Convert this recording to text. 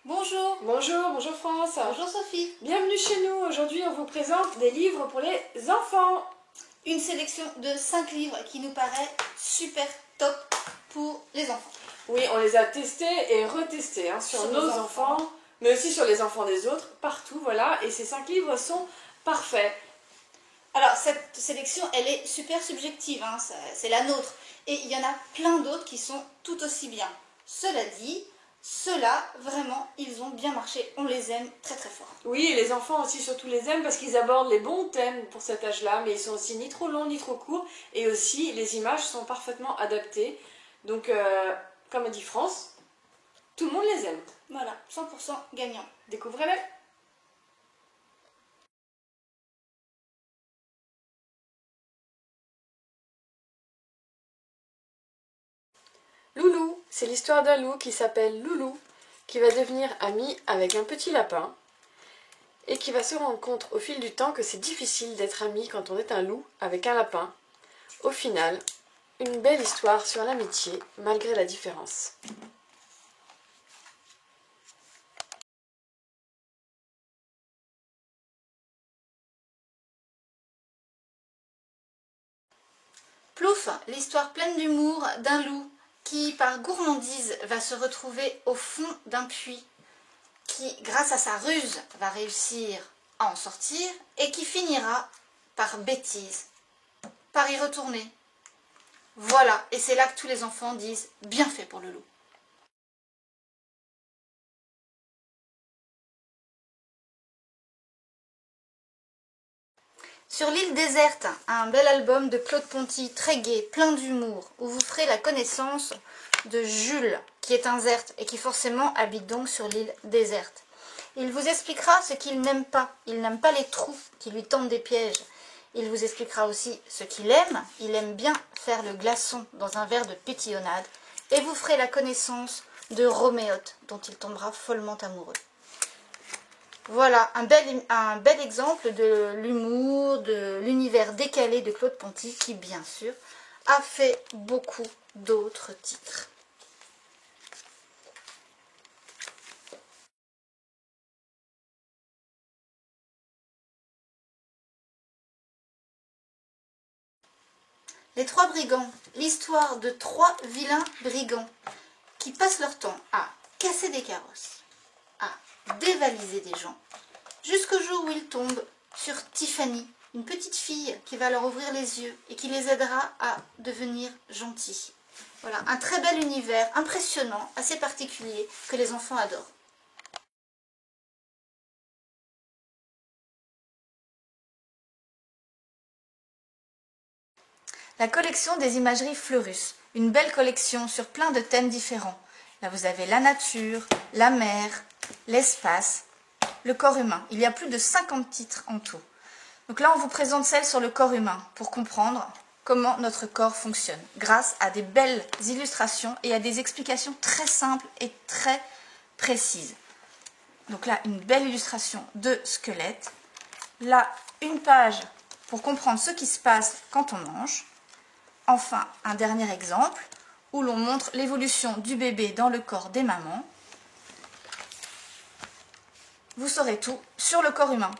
Bonjour. Bonjour France. Bonjour Sophie. Bienvenue chez nous. Aujourd'hui, on vous présente des livres pour les enfants. Une sélection de 5 livres qui nous paraît super top pour les enfants. Oui, on les a testés et retestés sur nos enfants, mais aussi sur les enfants des autres, partout, voilà. Et ces 5 livres sont parfaits. Alors, cette sélection, elle est super subjective, c'est la nôtre. Et il y en a plein d'autres qui sont tout aussi bien. Cela dit, ceux-là, vraiment, ils ont bien marché. On les aime très très fort. Oui, et les enfants aussi surtout les aiment parce qu'ils abordent les bons thèmes pour cet âge-là, mais ils sont aussi ni trop longs ni trop courts. Et aussi, les images sont parfaitement adaptées. Donc, comme a dit France, tout le monde les aime. Voilà, 100% gagnant. Découvrez-les. Loulou, c'est l'histoire d'un loup qui s'appelle Loulou, qui va devenir ami avec un petit lapin et qui va se rendre compte au fil du temps que c'est difficile d'être ami quand on est un loup avec un lapin. Au final, une belle histoire sur l'amitié malgré la différence. Plouf, l'histoire pleine d'humour d'un loup qui, par gourmandise, va se retrouver au fond d'un puits, qui, grâce à sa ruse, va réussir à en sortir et qui finira par bêtise, par y retourner. Voilà, et c'est là que tous les enfants disent « bien fait pour le loup ». Sur l'île déserte, un bel album de Claude Ponty, très gai, plein d'humour, où vous ferez la connaissance de Jules, qui est un zerte et qui forcément habite donc sur l'île déserte. Il vous expliquera ce qu'il n'aime pas. Il n'aime pas les trous qui lui tendent des pièges. Il vous expliquera aussi ce qu'il aime. Il aime bien faire le glaçon dans un verre de pétillonnade. Et vous ferez la connaissance de Roméote, dont il tombera follement amoureux. Voilà, un bel exemple de l'humour, de l'univers décalé de Claude Ponty, qui, bien sûr, a fait beaucoup d'autres titres. Les trois brigands, l'histoire de 3 vilains brigands qui passent leur temps à casser des carrosses, à dévaliser des gens, jusqu'au jour où ils tombent sur Tiffany, une petite fille qui va leur ouvrir les yeux et qui les aidera à devenir gentils. Voilà, un très bel univers, impressionnant, assez particulier, que les enfants adorent. La collection des imageries Fleurus, une belle collection sur plein de thèmes différents. Là, vous avez la nature, la mer, l'espace, le corps humain. Il y a plus de 50 titres en tout. Donc là, on vous présente celle sur le corps humain pour comprendre comment notre corps fonctionne, grâce à des belles illustrations et à des explications très simples et très précises. Donc là, une belle illustration de squelette. Là, une page pour comprendre ce qui se passe quand on mange. Enfin, un dernier exemple où l'on montre l'évolution du bébé dans le corps des mamans. Vous saurez tout sur le corps humain.